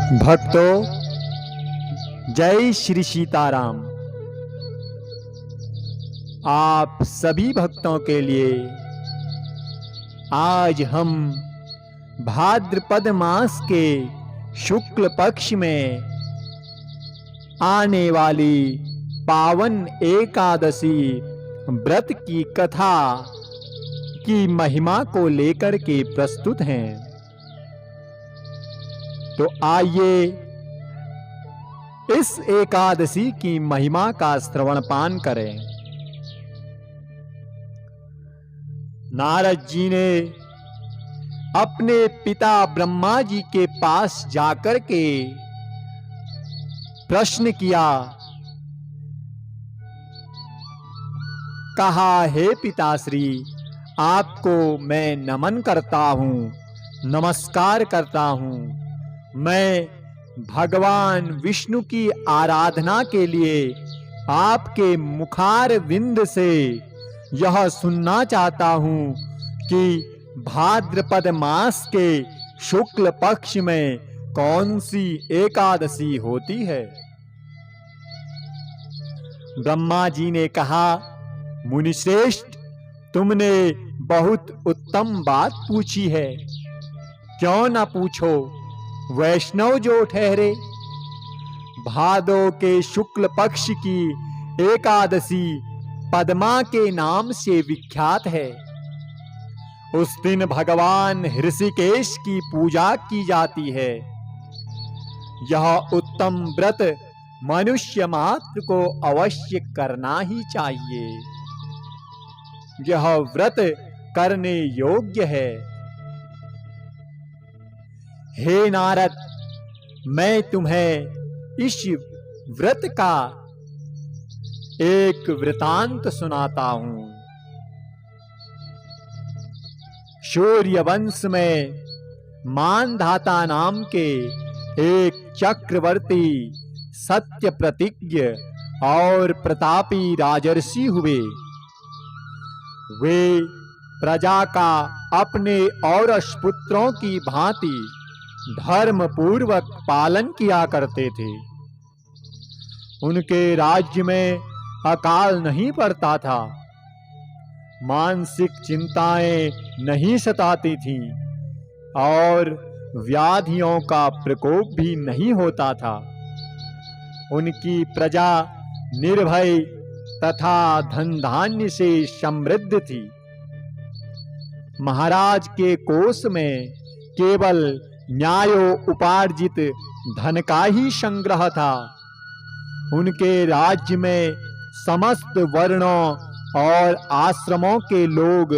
भक्तों, जय श्री सीताराम। आप सभी भक्तों के लिए आज हम भाद्रपद मास के शुक्ल पक्ष में आने वाली पावन एकादशी व्रत की कथा की महिमा को लेकर के प्रस्तुत हैं। तो आइए इस एकादशी की महिमा का श्रवण पान करें। नारद जी ने अपने पिता ब्रह्मा जी के पास जाकर के प्रश्न किया, कहा, हे पिताश्री, आपको मैं नमन करता हूं, नमस्कार करता हूं। मैं भगवान विष्णु की आराधना के लिए आपके मुखार विंद से यह सुनना चाहता हूं कि भाद्रपद मास के शुक्ल पक्ष में कौन सी एकादशी होती है। ब्रह्मा जी ने कहा, मुनिश्रेष्ठ, तुमने बहुत उत्तम बात पूछी है, क्यों ना पूछो। वैष्णव जो ठहरे, भादो के शुक्ल पक्ष की एकादशी पद्मा के नाम से विख्यात है। उस दिन भगवान ऋषिकेश की पूजा की जाती है। यह उत्तम व्रत मनुष्य मात्र को अवश्य करना ही चाहिए। यह व्रत करने योग्य है। हे नारद, मैं तुम्हें इस व्रत का एक वृतांत सुनाता हूं। सूर्यवंश में मानधाता नाम के एक चक्रवर्ती, सत्य प्रतिज्ञ और प्रतापी राजर्षि हुए। वे प्रजा का अपने औरस पुत्रों की भांति धर्म पूर्वक पालन किया करते थे। उनके राज्य में अकाल नहीं पड़ता था, मानसिक चिंताएं नहीं सताती थीं और व्याधियों का प्रकोप भी नहीं होता था। उनकी प्रजा निर्भय तथा धन धान्य से समृद्ध थी। महाराज के कोष में केवल न्यायोपार्जित धन का ही संग्रह था। उनके राज्य में समस्त वर्णों और आश्रमों के लोग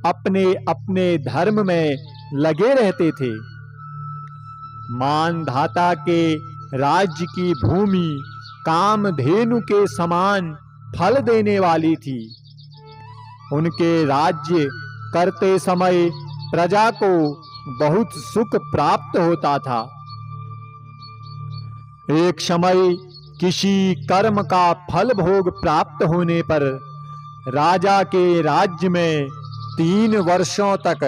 अपने अपने धर्म में लगे रहते थे। मानधाता के राज्य की भूमि कामधेनु के समान फल देने वाली थी। उनके राज्य करते समय प्रजा को बहुत सुख प्राप्त होता था। एक समय किसी कर्म का फल भोग प्राप्त होने पर राजा के राज्य में 3 वर्षों तक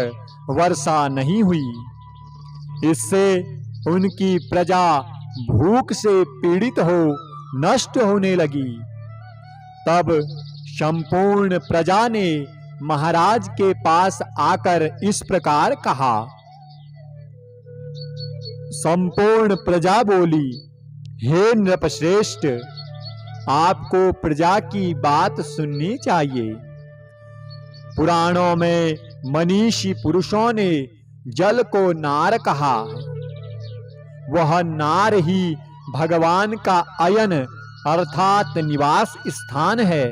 वर्षा नहीं हुई। इससे उनकी प्रजा भूख से पीड़ित हो नष्ट होने लगी। तब संपूर्ण प्रजा ने महाराज के पास आकर इस प्रकार कहा। संपूर्ण प्रजा बोली, हे नृपश्रेष्ठ, आपको प्रजा की बात सुननी चाहिए। पुराणों में मनीषी पुरुषों ने जल को नार कहा। वह नार ही भगवान का अयन अर्थात निवास स्थान है,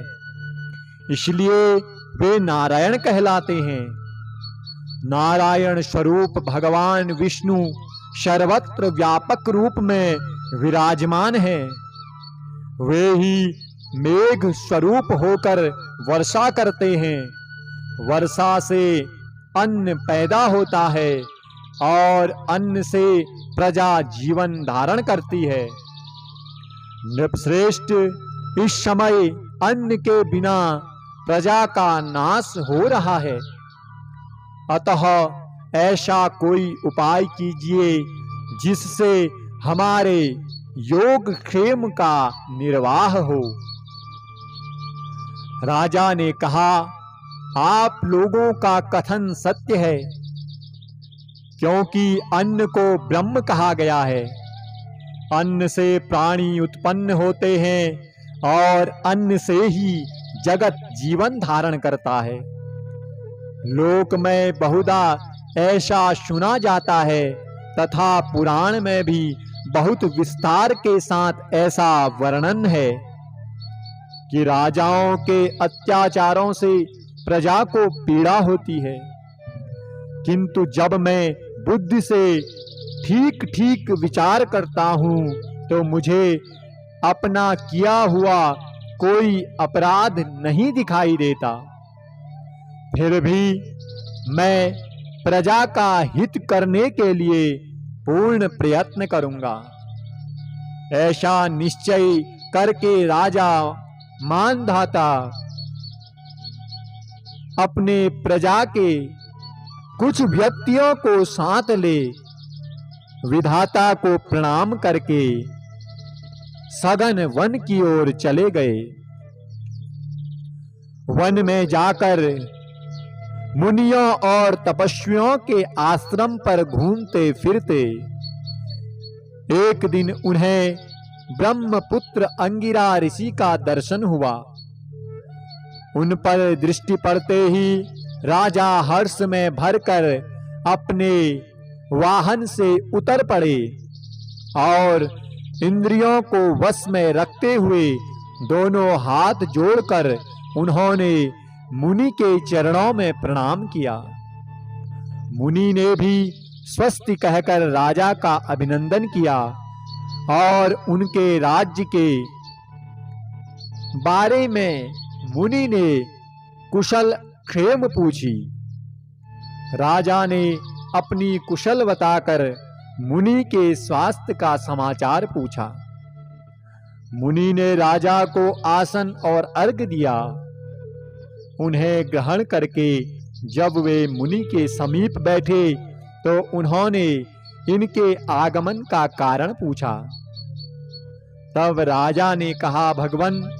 इसलिए वे नारायण कहलाते हैं। नारायण स्वरूप भगवान विष्णु सर्वत्र व्यापक रूप में विराजमान है। वे ही मेघ स्वरूप होकर वर्षा करते हैं। वर्षा से अन्न पैदा होता है और अन्न से प्रजा जीवन धारण करती है। नृपश्रेष्ठ, इस समय अन्न के बिना प्रजा का नाश हो रहा है। अतः ऐसा कोई उपाय कीजिए जिससे हमारे योग क्षेम का निर्वाह हो। राजा ने कहा, आप लोगों का कथन सत्य है, क्योंकि अन्न को ब्रह्म कहा गया है। अन्न से प्राणी उत्पन्न होते हैं और अन्न से ही जगत जीवन धारण करता है। लोक में बहुधा ऐसा सुना जाता है तथा पुराण में भी बहुत विस्तार के साथ ऐसा वर्णन है कि राजाओं के अत्याचारों से प्रजा को पीड़ा होती है, किंतु जब मैं बुद्धि से ठीक ठीक विचार करता हूं तो मुझे अपना किया हुआ कोई अपराध नहीं दिखाई देता। फिर भी मैं प्रजा का हित करने के लिए पूर्ण प्रयत्न करूंगा। ऐसा निश्चय करके राजा मानधाता अपने प्रजा के कुछ व्यक्तियों को साथ ले विधाता को प्रणाम करके सघन वन की ओर चले गए। वन में जाकर मुनियों और तपस्वियों के आश्रम पर घूमते फिरते एक दिन उन्हें ब्रह्मपुत्र अंगिरा ऋषि का दर्शन हुआ। उन पर दृष्टि पड़ते ही राजा हर्ष में भरकर अपने वाहन से उतर पड़े और इंद्रियों को वश में रखते हुए दोनों हाथ जोड़कर उन्होंने मुनि के चरणों में प्रणाम किया। मुनि ने भी स्वस्ति कहकर राजा का अभिनंदन किया और उनके राज्य के बारे में मुनि ने कुशल क्षेम पूछी। राजा ने अपनी कुशल बताकर मुनि के स्वास्थ्य का समाचार पूछा। मुनि ने राजा को आसन और अर्घ दिया। उन्हें ग्रहण करके जब वे मुनि के समीप बैठे तो उन्होंने इनके आगमन का कारण पूछा। तब राजा ने कहा, भगवन,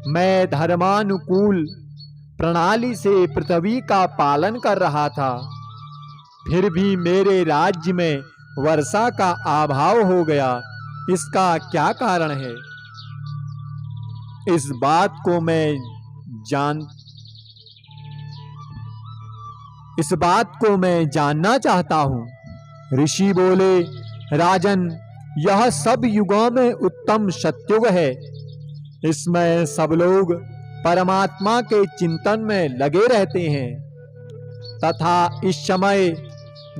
मैं धर्मानुकूल प्रणाली से पृथ्वी का पालन कर रहा था, फिर भी मेरे राज्य में वर्षा का अभाव हो गया। इसका क्या कारण है? इस बात को मैं जानना चाहता हूँ। ऋषि बोले, राजन, यह सब युगों में उत्तम सतयुग है। इसमें सब लोग परमात्मा के चिंतन में लगे रहते हैं तथा इस समय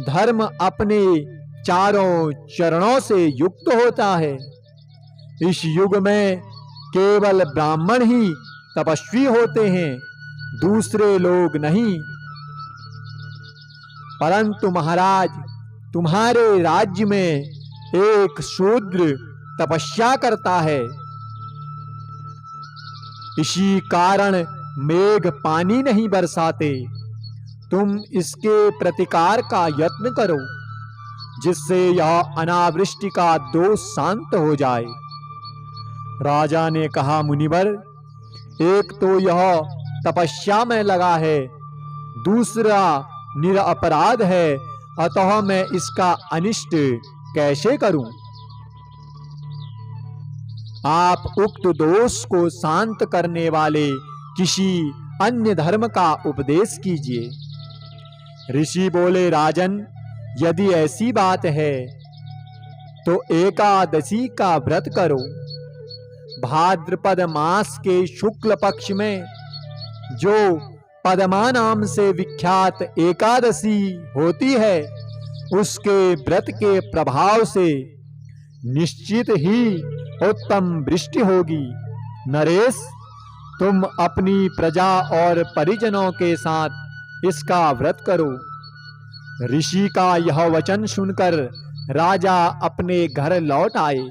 धर्म अपने चारों चरणों से युक्त होता है। इस युग में केवल ब्राह्मण ही तपस्वी होते हैं, दूसरे लोग नहीं। परंतु महाराज, तुम्हारे राज्य में एक शूद्र तपस्या करता है। इसी कारण मेघ पानी नहीं बरसाते। तुम इसके प्रतिकार का यत्न करो, जिससे यह अनावृष्टि का दोष शांत हो जाए। राजा ने कहा, मुनिवर, एक तो यह तपस्या में लगा है, दूसरा निरपराध है, अतः मैं इसका अनिष्ट कैसे करूं? आप उक्त दोष को शांत करने वाले किसी अन्य धर्म का उपदेश कीजिए। ऋषि बोले, राजन, यदि ऐसी बात है तो एकादशी का व्रत करो। भाद्रपद मास के शुक्ल पक्ष में जो पद्मा नाम से विख्यात एकादशी होती है, उसके व्रत के प्रभाव से निश्चित ही उत्तम वृष्टि होगी। नरेश, तुम अपनी प्रजा और परिजनों के साथ इसका व्रत करो। ऋषि का यह वचन सुनकर राजा अपने घर लौट आए।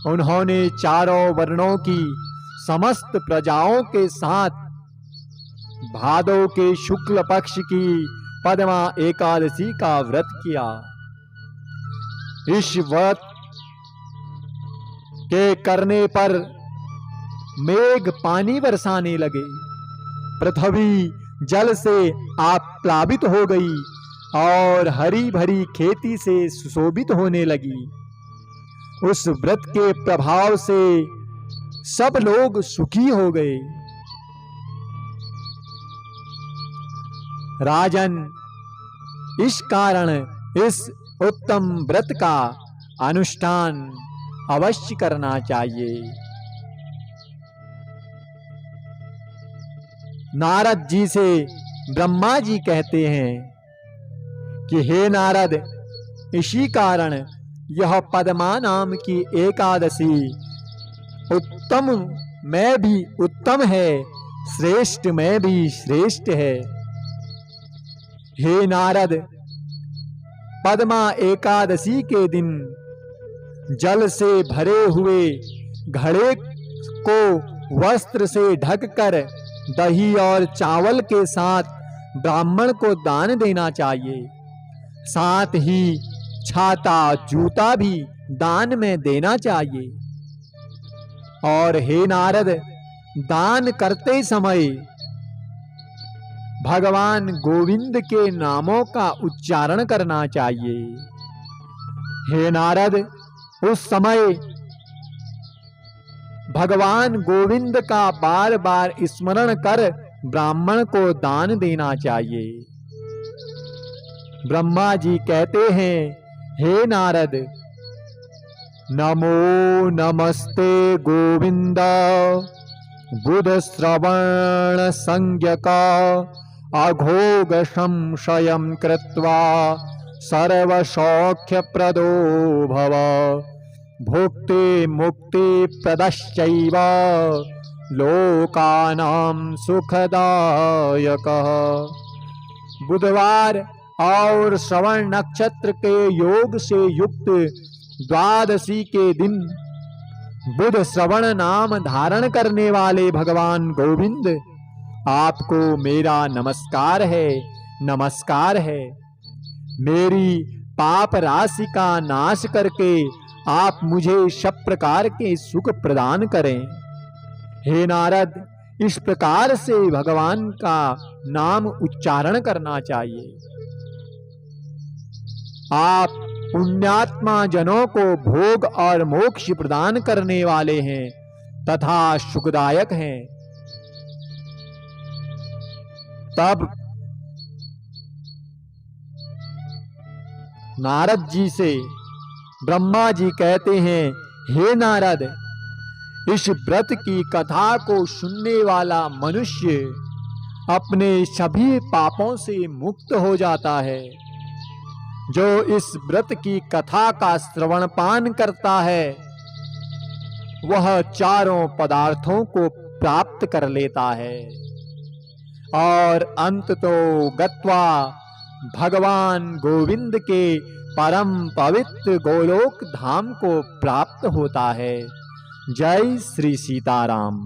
उन्होंने चारों वर्णों की समस्त प्रजाओं के साथ भादो के शुक्ल पक्ष की पद्मा एकादशी का व्रत किया। इस व्रत के करने पर मेघ पानी बरसाने लगे, पृथ्वी जल से आप्लावित हो गई और हरी भरी खेती से सुशोभित होने लगी। उस व्रत के प्रभाव से सब लोग सुखी हो गए। राजन, इस कारण इस उत्तम व्रत का अनुष्ठान अवश्य करना चाहिए। नारद जी से ब्रह्मा जी कहते हैं कि हे नारद, इसी कारण यह पद्मा नाम की एकादशी उत्तम में भी उत्तम है, श्रेष्ठ में भी श्रेष्ठ है। हे नारद, पद्मा एकादशी के दिन जल से भरे हुए घड़े को वस्त्र से ढककर दही और चावल के साथ ब्राह्मण को दान देना चाहिए। साथ ही छाता जूता भी दान में देना चाहिए। और हे नारद, दान करते समय भगवान गोविंद के नामों का उच्चारण करना चाहिए। हे नारद, उस समय भगवान गोविंद का बार बार स्मरण कर ब्राह्मण को दान देना चाहिए। ब्रह्मा जी कहते हैं, हे नारद, नमो नमस्ते गोविंद बुध श्रवण संज्ञका अघोग संशयं कृत्वा सर्व सौख्य प्रदो भव भुक्ति मुक्ति प्रदश्चैव लोकानां सुखदायकः। बुधवार और श्रवण नक्षत्र के योग से युक्त द्वादशी के दिन बुध श्रवण नाम धारण करने वाले भगवान गोविंद, आपको मेरा नमस्कार है, नमस्कार है। मेरी पाप राशि का नाश करके आप मुझे सब प्रकार के सुख प्रदान करें। हे नारद, इस प्रकार से भगवान का नाम उच्चारण करना चाहिए। आप पुण्यात्मा जनों को भोग और मोक्ष प्रदान करने वाले हैं तथा सुखदायक हैं। तब नारद जी से ब्रह्मा जी कहते हैं, हे नारद, इस व्रत की कथा को सुनने वाला मनुष्य अपने सभी पापों से मुक्त हो जाता है। जो इस व्रत की कथा का श्रवण पान करता है, वह चारों पदार्थों को प्राप्त कर लेता है और अंततो गत्वा भगवान गोविंद के परम पवित्र गोलोक धाम को प्राप्त होता है। जय श्री सीताराम।